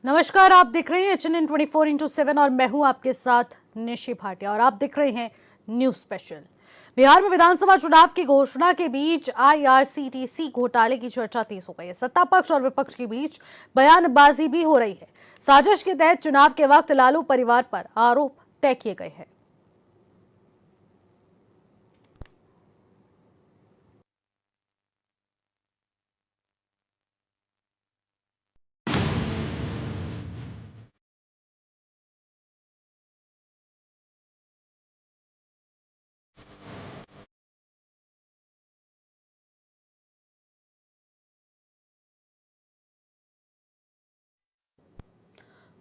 नमस्कार, आप देख रहे हैं HNN 24/7 और मैं हूं आपके साथ निशी भाटिया और आप देख रहे हैं न्यूज स्पेशल। बिहार में विधानसभा चुनाव की घोषणा के बीच IRCTC घोटाले की चर्चा तेज हो गई है। सत्ता पक्ष और विपक्ष के बीच बयानबाजी भी हो रही है। साजिश के तहत चुनाव के वक्त लालू परिवार पर आरोप तय किए गए हैं।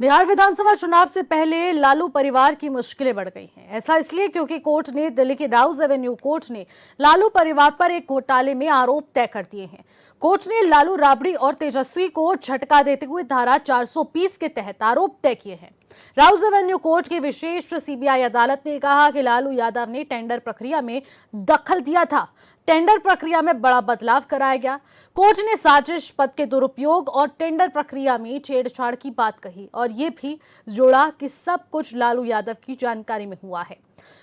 बिहार विधानसभा चुनाव से पहले लालू परिवार की मुश्किलें बढ़ गई हैं। ऐसा इसलिए क्योंकि कोर्ट ने, दिल्ली की राउज एवेन्यू कोर्ट ने लालू परिवार पर एक घोटाले में आरोप तय कर दिए हैं। कोर्ट ने लालू, राबड़ी और तेजस्वी को झटका देते हुए धारा 420 के तहत आरोप तय किए हैं। राउज एवेन्यू कोर्ट की विशेष CBI अदालत ने कहा कि लालू यादव ने टेंडर प्रक्रिया में दखल दिया था। टेंडर प्रक्रिया में बड़ा बदलाव कराया गया। कोर्ट ने साजिश, पद के दुरुपयोग और टेंडर प्रक्रिया में छेड़छाड़ की बात कही और ये भी जोड़ा कि सब कुछ लालू यादव की जानकारी में हुआ है।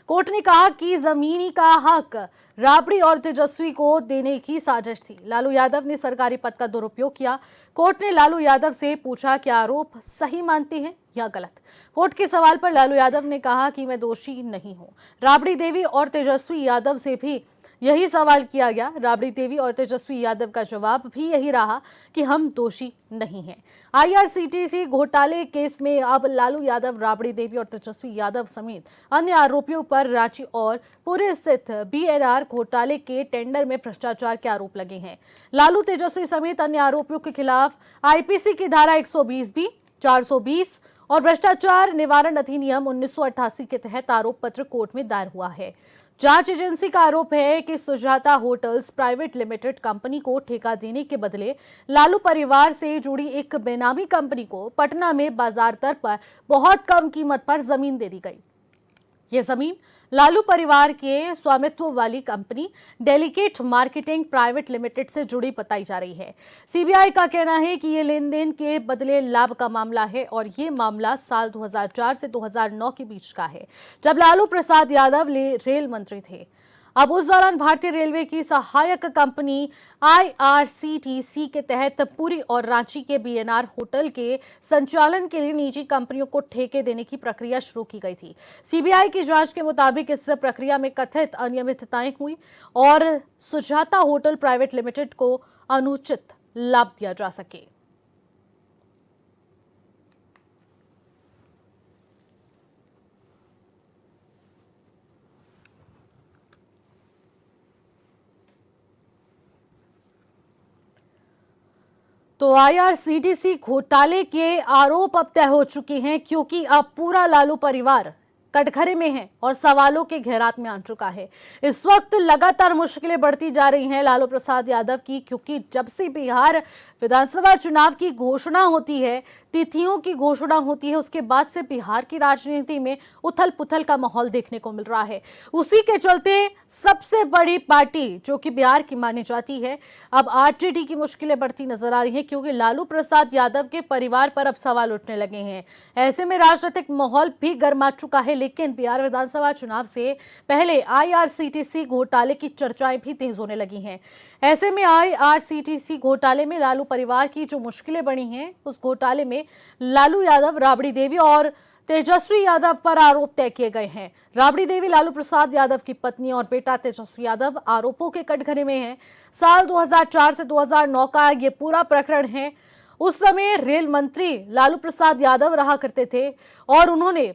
कोर्ट ने कहा कि जमीनी का हक राबड़ी और तेजस्वी को देने की साजिश थी। लालू यादव ने सरकारी पद का दुरुपयोग किया। कोर्ट ने लालू यादव से पूछा कि आरोप सही मानते हैं या गलत। कोर्ट के सवाल पर लालू यादव ने कहा कि मैं दोषी नहीं हूं। राबड़ी देवी और तेजस्वी यादव से भी यही सवाल किया गया। राबड़ी देवी और तेजस्वी यादव का जवाब भी यही रहा कि हम दोषी नहीं हैं। IRCTC घोटाले केस में अब लालू यादव, राबड़ी देवी और तेजस्वी यादव समेत अन्य आरोपियों पर रांची और पुरी स्थित BNR घोटाले के टेंडर में भ्रष्टाचार के आरोप लगे हैं। लालू, तेजस्वी समेत अन्य आरोपियों के खिलाफ IPC की धारा 120B, 420 और भ्रष्टाचार निवारण अधिनियम 1988 के तहत आरोप पत्र कोर्ट में दायर हुआ है। जांच एजेंसी का आरोप है कि Sujata hotels private limited company को ठेका देने के बदले लालू परिवार से जुड़ी एक बेनामी कंपनी को पटना में बाजार दर पर बहुत कम कीमत पर जमीन दे दी गई। ये जमीन लालू परिवार के स्वामित्व वाली company delicate marketing private limited से जुड़ी बताई जा रही है। CBI का कहना है कि ये लेन देन के बदले लाभ का मामला है और ये मामला साल 2004 से 2009 के बीच का है, जब लालू प्रसाद यादव रेल मंत्री थे। अब उस दौरान भारतीय रेलवे की सहायक कंपनी IRCTC के तहत पुरी और रांची के BNR होटल के संचालन के लिए निजी कंपनियों को ठेके देने की प्रक्रिया शुरू की गई थी। CBI की जांच के मुताबिक इस प्रक्रिया में कथित अनियमितताएं हुई और सुजाता होटल प्राइवेट लिमिटेड को अनुचित लाभ दिया जा सके। तो IRCTC घोटाले के आरोप अब तय हो चुके हैं, क्योंकि अब पूरा लालू परिवार कटघरे में है और सवालों के घेरात में आ चुका है। इस वक्त लगातार मुश्किलें बढ़ती जा रही हैं लालू प्रसाद यादव की, क्योंकि जब से बिहार विधानसभा चुनाव की घोषणा होती है, तिथियों की घोषणा होती है, उसके बाद से बिहार की राजनीति में उथल पुथल का माहौल देखने को मिल रहा है। उसी के चलते सबसे बड़ी पार्टी जो कि बिहार की मानी जाती है, अब RTD की मुश्किलें बढ़ती नजर आ रही है, क्योंकि लालू प्रसाद यादव के परिवार पर अब सवाल उठने लगे हैं। ऐसे में राजनीतिक माहौल भी गर्मा चुका है, लेकिन बिहार विधानसभा चुनाव से पहले IRCTC घोटाले की चर्चाएं भी तेज होने लगी हैं। ऐसे में IRCTC घोटाले में लालू परिवार की जो मुश्किलें बनी हैं, उस घोटाले में लालू यादव, राबड़ी देवी और तेजस्वी यादव पर आरोप तय किए गए हैं। राबड़ी देवी लालू प्रसाद यादव की पत्नी और बेटा तेजस्वी यादव आरोपों के कटघरे में हैं। साल 2004 से 2009 का ये पूरा प्रकरण है। उस समय रेल मंत्री लालू प्रसाद यादव रहा करते थे और उन्होंने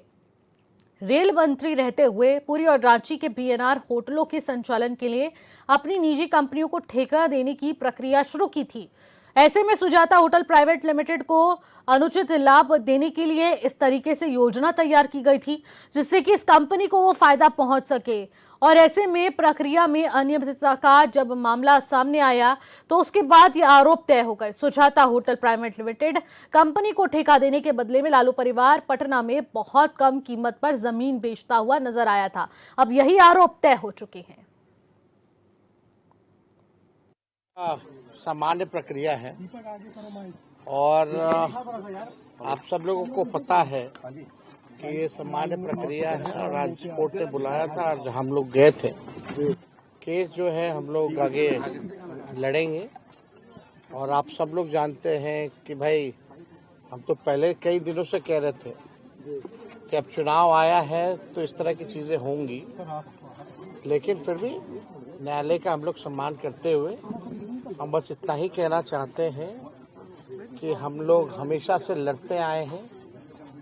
रेल मंत्री रहते हुए पुरी और रांची के BNR होटलों के संचालन के लिए अपनी निजी कंपनियों को ठेका देने की प्रक्रिया शुरू की थी। ऐसे में सुजाता होटल प्राइवेट लिमिटेड को अनुचित लाभ देने के लिए इस तरीके से योजना तैयार की गई थी, जिससे कि इस कंपनी को वो फायदा पहुंच सके। और ऐसे में प्रक्रिया में अनियमितता का जब मामला सामने आया, तो उसके बाद ये आरोप तय हो गए। Sujata hotel private limited company को ठेका देने के बदले में लालू परिवार पटना में बहुत कम कीमत पर जमीन बेचता हुआ नजर आया था। अब यही आरोप तय हो चुके हैं। सामान्य प्रक्रिया है और आप सब लोगों को पता है कि ये सामान्य प्रक्रिया है और आज कोर्ट ने बुलाया था और हम लोग गए थे। केस जो है हम लोग आगे लड़ेंगे और आप सब लोग जानते हैं कि भाई हम तो पहले कई दिनों से कह रहे थे कि अब चुनाव आया है तो इस तरह की चीज़ें होंगी, लेकिन फिर भी न्यायालय का हम लोग सम्मान करते हुए हम बस इतना ही कहना चाहते हैं कि हम लोग हमेशा से लड़ते आए हैं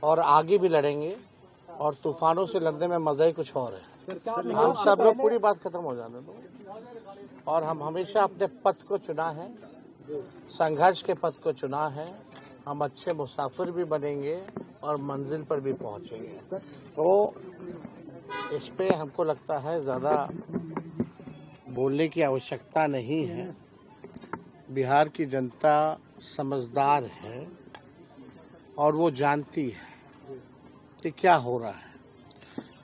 और आगे भी लड़ेंगे और तूफानों से लड़ने में मजा ही कुछ और है। हम सब लोग पूरी बात खत्म हो जाने दो और हम हमेशा अपने पथ को चुना है, संघर्ष के पथ को चुना है। हम अच्छे मुसाफिर भी बनेंगे और मंजिल पर भी पहुंचेंगे। तो इस पे हमको लगता है ज़्यादा बोलने की आवश्यकता नहीं है। बिहार की जनता समझदार है और वो जानती है कि क्या हो रहा है।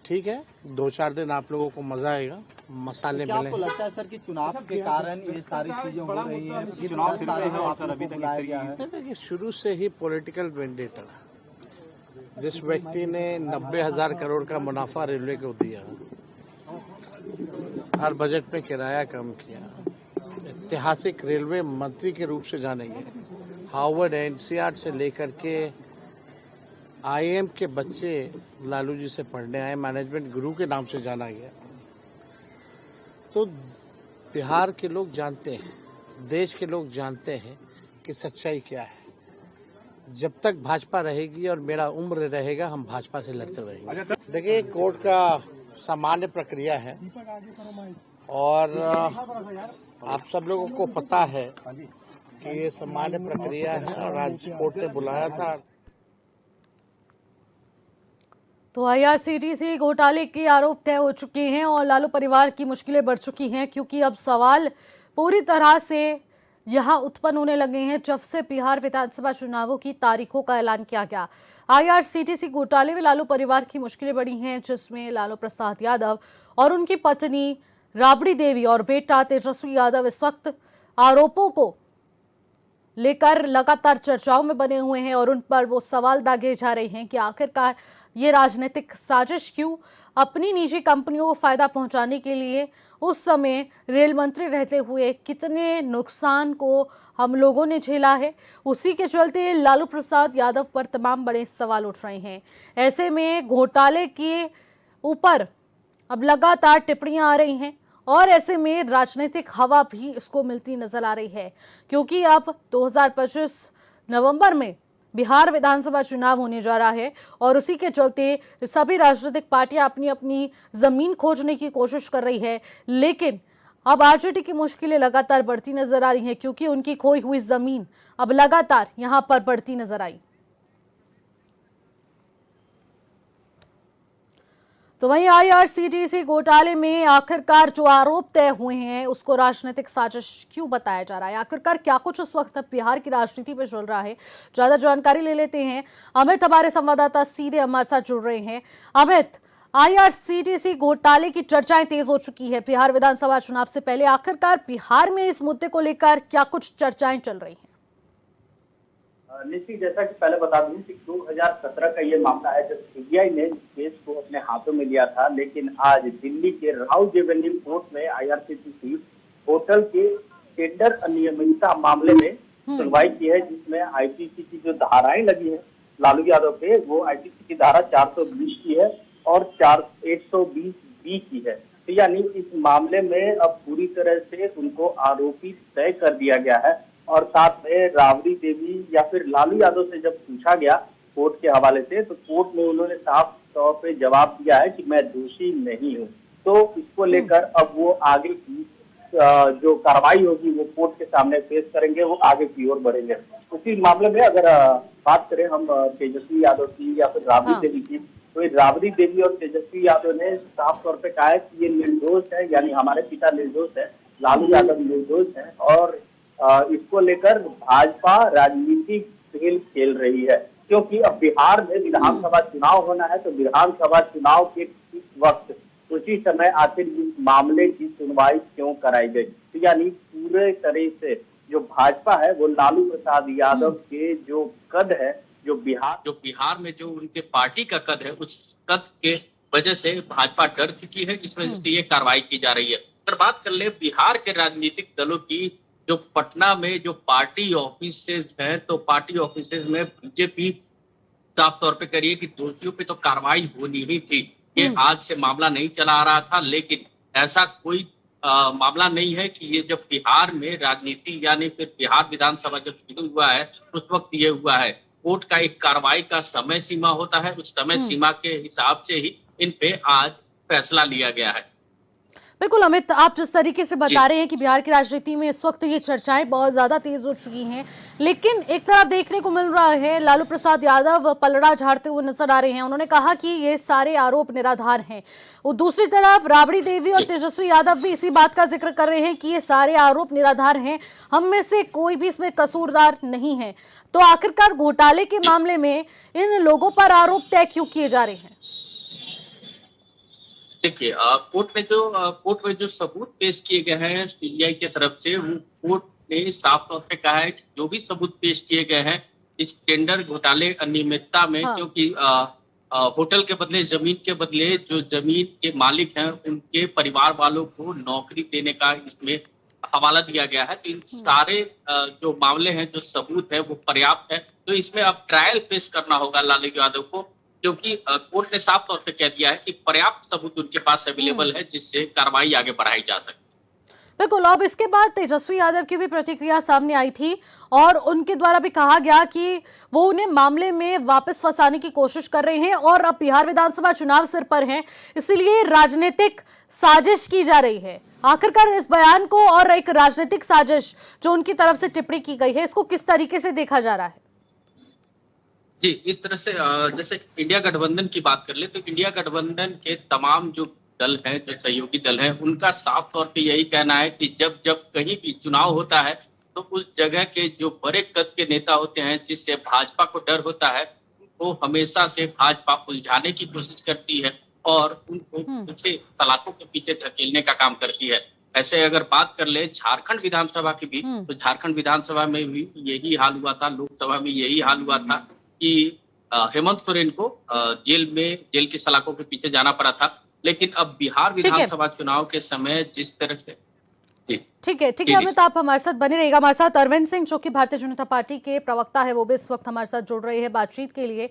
ठीक है, 2-4 दिन आप लोगों को मजा आएगा, मसाले मिले। आपको लगता है सर कि चुनाव के कारण ये सारी चीजें हो रही हैं? चुनाव शुरू हुआ सर, अभी तक बुलाया गया है। देखिए, शुरू से ही पॉलिटिकल वेंडेटा। जिस व्यक्ति ने 90,000 करोड़ का मुनाफा रेलवे को दिया, हर बजट में किराया कम किया, ऐतिहासिक रेलवे मंत्री के रूप से जाने गए, हार्वर्ड एनसीईआरटी से लेकर के आईएम के बच्चे लालू जी से पढ़ने आए, मैनेजमेंट गुरु के नाम से जाना गया। तो बिहार के लोग जानते हैं, देश के लोग जानते हैं कि सच्चाई क्या है। जब तक भाजपा रहेगी और मेरा उम्र रहेगा, हम भाजपा से लड़ते रहेंगे। देखिए, कोर्ट का सामान्य प्रक्रिया है और आप सब लोगों को पता है कि ये सामान्य प्रक्रिया है और आज कोर्ट ने बुलाया था। तो आईआरसीटीसी घोटाले के आरोप तय हो चुके हैं और लालू परिवार की मुश्किलें बढ़ चुकी हैं, क्योंकि अब सवाल पूरी तरह से यहां उत्पन्न होने लगे हैं जब से बिहार विधानसभा चुनावों की तारीखों का ऐलान किया गया। आईआरसीटीसी घोटाले में लालू परिवार की मुश्किलें बढ़ी हैं, जिसमें लालू प्रसाद यादव और उनकी पत्नी राबड़ी देवी और बेटा तेजस्वी यादव इस वक्त आरोपों को लेकर लगातार चर्चाओं में बने हुए हैं और उन पर वो सवाल दागे जा रहे हैं कि आखिरकार ये राजनीतिक साजिश क्यों? अपनी निजी कंपनियों को फायदा पहुंचाने के लिए उस समय रेल मंत्री रहते हुए कितने नुकसान को हम लोगों ने झेला है। उसी के चलते लालू प्रसाद यादव पर तमाम बड़े सवाल उठ रहे हैं। ऐसे में घोटाले के ऊपर अब लगातार टिप्पणियां आ रही हैं और ऐसे में राजनीतिक हवा भी इसको मिलती नजर आ रही है, क्योंकि अब 2025 नवंबर में बिहार विधानसभा चुनाव होने जा रहा है और उसी के चलते सभी राजनीतिक पार्टियां अपनी अपनी जमीन खोजने की कोशिश कर रही है। लेकिन अब आरजेडी की मुश्किलें लगातार बढ़ती नजर आ रही हैं, क्योंकि उनकी खोई हुई जमीन अब लगातार यहां पर बढ़ती नजर आई। तो वहीं आईआरसीटीसी घोटाले में आखिरकार जो आरोप तय हुए हैं उसको राजनीतिक साजिश क्यों बताया जा रहा है? आखिरकार क्या कुछ उस वक्त बिहार की राजनीति में चल रहा है? ज्यादा जानकारी ले लेते हैं। अमित हमारे संवाददाता सीधे हमारे साथ जुड़ रहे हैं। अमित, आईआरसीटीसी घोटाले की चर्चाएं तेज हो चुकी है बिहार विधानसभा चुनाव से पहले। आखिरकार बिहार में इस मुद्दे को लेकर क्या कुछ चर्चाएं चल रही हैं? निश्चित, जैसा कि पहले बता दूं कि 2017 का ये मामला है जब सीबीआई ने इस केस को अपने हाथों में लिया था, लेकिन आज दिल्ली के राउज एवेन्यू कोर्ट में आईआरसीटीसी होटल के टेंडर अनियमितता मामले में सुनवाई की है, जिसमें आईपीसी की जो धाराएं लगी है लालू यादव पे, वो आईपीसी की धारा 420 की है और 120 बी की है। तो यानी इस मामले में अब पूरी तरह से उनको आरोपी तय कर दिया गया है। और साथ में राबड़ी देवी या फिर लालू यादव से जब पूछा गया कोर्ट के हवाले से, तो कोर्ट में उन्होंने साफ तौर पे जवाब दिया है कि मैं दोषी नहीं हूँ। तो इसको लेकर अब वो आगे की जो कार्रवाई होगी वो कोर्ट के सामने पेश करेंगे, वो आगे की ओर बढ़ेंगे। उसी मामले में अगर बात करें हम तेजस्वी यादव की या फिर राबड़ी देवी की, तो राबड़ी देवी और तेजस्वी यादव ने साफ तौर पे कहा है कि ये निर्दोष है, यानी हमारे पिता निर्दोष है, लालू यादव निर्दोष है और इसको लेकर भाजपा राजनीतिक खेल खेल रही है। क्योंकि अब बिहार में विधानसभा चुनाव होना है, तो विधानसभा चुनाव के इस वक्त उसी समय आखिर इस मामले की सुनवाई क्यों कराई गई? तो यानी पूरे तरह से जो भाजपा है वो लालू प्रसाद यादव के जो कद है जो बिहार में जो उनके पार्टी का कद है, उस कद के वजह से भाजपा डर चुकी है, इस वजह से ये कार्रवाई की जा रही है। अगर बात कर ले बिहार के राजनीतिक दलों की, जो पटना में जो पार्टी ऑफिसेज है, तो पार्टी ऑफिसेज में बीजेपी साफ तौर पे करिए कि दोषियों पे तो कार्रवाई होनी ही थी। ये आज से मामला नहीं चला आ रहा था, लेकिन ऐसा कोई मामला नहीं है कि ये जब बिहार में राजनीति यानी फिर बिहार विधानसभा जब शुरू हुआ है, उस वक्त ये हुआ है। कोर्ट का एक कार्रवाई का समय सीमा होता है, उस समय सीमा के हिसाब से ही इन पे आज फैसला लिया गया है। बिल्कुल अमित, आप जिस तरीके से बता रहे हैं कि बिहार की राजनीति में इस वक्त ये चर्चाएं बहुत ज्यादा तेज हो चुकी हैं, लेकिन एक तरफ देखने को मिल रहा है लालू प्रसाद यादव पलड़ा झाड़ते हुए नजर आ रहे हैं। उन्होंने कहा कि ये सारे आरोप निराधार हैं। और दूसरी तरफ राबड़ी देवी और तेजस्वी यादव भी इसी बात का जिक्र कर रहे हैं कि ये सारे आरोप निराधार हैं, हम में से कोई भी इसमें कसूरदार नहीं है। तो आखिरकार घोटाले के मामले में इन लोगों पर आरोप तय क्यों किए जा रहे हैं? देखिए, कोर्ट में जो सबूत पेश किए गए हैं सीबीआई की तरफ से, वो कोर्ट ने साफ तौर पे कहा है कि जो भी सबूत पेश किए गए हैं इस टेंडर घोटाले अनियमितता में, क्योंकि होटल के बदले जमीन के बदले जो जमीन के मालिक हैं उनके परिवार वालों को नौकरी देने का इसमें हवाला दिया गया है। तो इन सारे जो मामले हैं, जो सबूत है, वो पर्याप्त है। तो इसमें अब ट्रायल पेश करना होगा लालू यादव को, क्योंकि कोर्ट ने साफ तौर पे कह दिया है कि पर्याप्त सबूत उनके पास अवेलेबल है, जिससे कार्रवाई आगे बढ़ाई जा सके। बिल्कुल। अब इसके बाद तेजस्वी यादव की भी प्रतिक्रिया सामने आई थी और उनके द्वारा भी कहा गया कि वो उन्हें मामले में वापस फंसाने की कोशिश कर रहे हैं और अब बिहार विधानसभा चुनाव सिर पर हैं, इसलिए राजनीतिक साजिश की जा रही है। आखिरकार इस बयान को और एक राजनीतिक साजिश जो उनकी तरफ से टिप्पणी की गई है, इसको किस तरीके से देखा जा रहा है? जी, इस तरह से जैसे इंडिया गठबंधन की बात कर ले तो इंडिया गठबंधन के तमाम जो दल हैं, जो सहयोगी दल हैं, उनका साफ तौर पे यही कहना है कि जब जब कहीं भी चुनाव होता है तो उस जगह के जो बड़े कद के नेता होते हैं, जिससे भाजपा को डर होता है, वो हमेशा से भाजपा उलझाने की कोशिश करती है और उनको पीछे सलाखों के पीछे धकेलने का काम करती है। ऐसे अगर बात कर ले झारखंड विधानसभा की भी, तो झारखंड विधानसभा में भी यही हाल हुआ था, लोकसभा में यही हाल हुआ था कि हेमंत सोरेन को जेल की सलाखों के पीछे जाना पड़ा था। लेकिन अब बिहार विधानसभा चुनाव के समय जिस तरह से ठीक है अमित, आप हमारे साथ बने रहिएगा। हमारे साथ अरविंद सिंह जो कि भारतीय जनता पार्टी के प्रवक्ता है, वो भी इस वक्त हमारे साथ जुड़ रहे हैं बातचीत के लिए।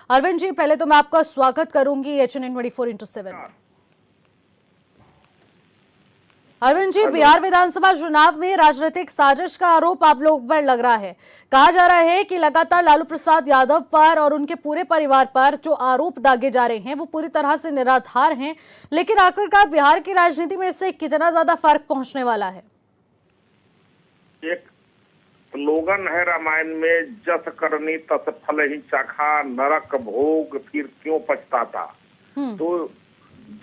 अरविंद जी, पहले तो मैं आपका स्वागत करूंगी HNN 24/7 में। अरविंद जी, बिहार विधानसभा चुनाव में राजनीतिक साजिश का आरोप आप लोग पर लग रहा है। कहा जा रहा है कि लगातार लालू प्रसाद यादव पर और उनके पूरे परिवार पर जो आरोप दागे जा रहे हैं वो पूरी तरह से निराधार हैं, लेकिन आखिरकार बिहार की राजनीति में इससे कितना ज्यादा फर्क पहुंचने वाला है? एक स्लोगन है रामायण में, जस करनी तस फल ही चाखा, नरक भोग फिर क्यों पछताता। तो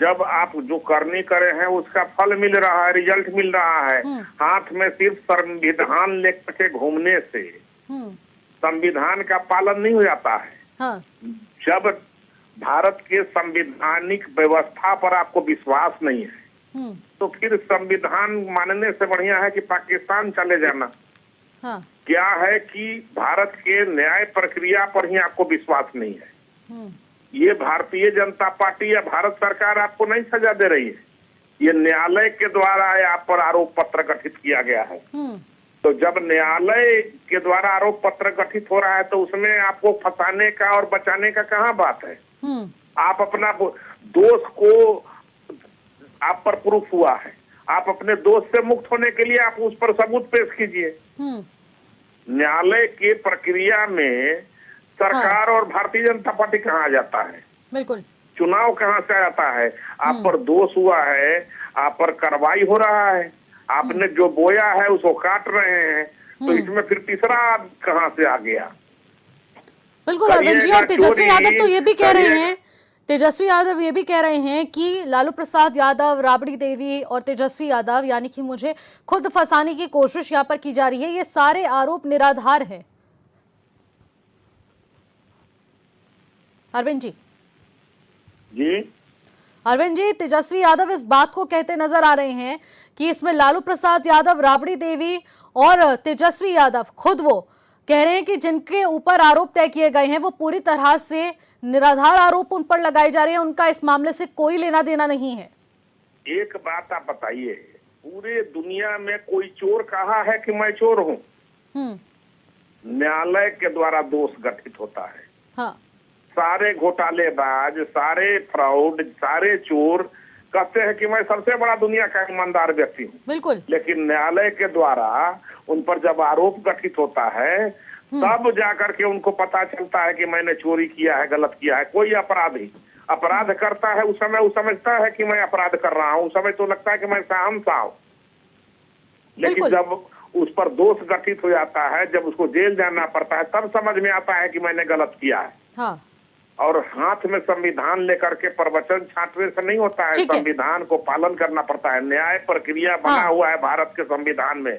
जब आप जो करनी करे हैं उसका फल मिल रहा है, रिजल्ट मिल रहा है। हाथ में सिर्फ संविधान लेकर के घूमने से संविधान का पालन नहीं हो जाता है। हाँ। जब भारत के संवैधानिक व्यवस्था पर आपको विश्वास नहीं है तो फिर संविधान मानने से बढ़िया है कि पाकिस्तान चले जाना। हाँ। क्या है कि भारत के न्याय प्रक्रिया पर ही आपको विश्वास नहीं है। ये भारतीय जनता पार्टी या भारत सरकार आपको नहीं सजा दे रही है, ये न्यायालय के द्वारा आप पर आरोप पत्र गठित किया गया है। तो जब न्यायालय के द्वारा आरोप पत्र गठित हो रहा है तो उसमें आपको फंसाने का और बचाने का कहाँ बात है। आप अपना दोष को, आप पर प्रूफ हुआ है, आप अपने दोष से मुक्त होने के लिए आप उस पर सबूत पेश कीजिए। न्यायालय के प्रक्रिया में सरकार और भारतीय जनता पार्टी कहाँ आ जाता है? बिल्कुल। चुनाव कहाँ से आता है? आप पर दोष हुआ है, आप पर कार्रवाई हो रहा है, आपने जो बोया है उसको काट रहे हैं, तो इसमें फिर तीसरा कहाँ से आ गया? बिल्कुल अरविंद जी, और तेजस्वी यादव तो ये भी कह रहे हैं, तेजस्वी यादव ये भी कह रहे हैं कि लालू प्रसाद यादव, राबड़ी देवी और तेजस्वी यादव यानी कि मुझे खुद फंसाने की कोशिश यहाँ पर की जा रही है, ये सारे आरोप निराधार है। अरविंद जी, तेजस्वी यादव इस बात को कहते नजर आ रहे हैं कि इसमें लालू प्रसाद यादव, राबड़ी देवी और तेजस्वी यादव खुद वो कह रहे हैं कि जिनके ऊपर आरोप तय किए गए हैं वो पूरी तरह से निराधार आरोप उन पर लगाए जा रहे हैं, उनका इस मामले से कोई लेना देना नहीं है। एक बात आप बताइए, पूरे दुनिया में कोई चोर कहा है कि मैं चोर हूँ? न्यायालय के द्वारा दोष गठित होता है। हाँ। सारे घोटालेबाज, सारे फ्रॉड, सारे चोर कहते हैं कि मैं सबसे बड़ा दुनिया का ईमानदार व्यक्ति हूँ। बिल्कुल। लेकिन न्यायालय के द्वारा उन पर जब आरोप गठित होता है तब जाकर के उनको पता चलता है कि मैंने चोरी किया है, गलत किया है। कोई अपराधी अपराध करता है, उस समय वो समझता है कि मैं अपराध कर रहा हूँ, उस समय तो लगता है कि मैं शहंशाह हूँ। लेकिन जब उस पर दोष गठित हो जाता है, जब उसको जेल जाना पड़ता है, तब समझ में आता है कि मैंने गलत किया है। हाँ। और हाथ में संविधान लेकर के प्रवचन छाटने से नहीं होता है, संविधान को पालन करना पड़ता है। न्याय प्रक्रिया बना हुआ है भारत के संविधान में,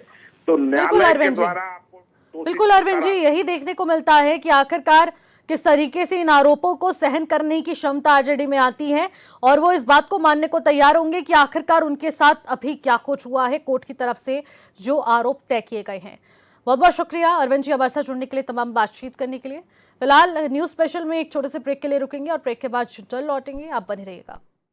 तो न्यायालय के द्वारा आपको। बिल्कुल अरविंद जी, यही देखने को मिलता है कि आखिरकार किस तरीके से इन आरोपों को सहन करने की क्षमता आरजेडी में आती है और वो इस बात को मानने को तैयार होंगे कि आखिरकार उनके साथ अभी क्या कुछ हुआ है कोर्ट की तरफ से जो आरोप तय किए गए हैं। बहुत बहुत शुक्रिया अरविंद जी हमारे साथ जुड़ने के लिए, तमाम बातचीत करने के लिए। फिलहाल न्यूज स्पेशल में एक छोटे से ब्रेक के लिए रुकेंगे और ब्रेक के बाद जल्द लौटेंगे। आप बने रहिएगा।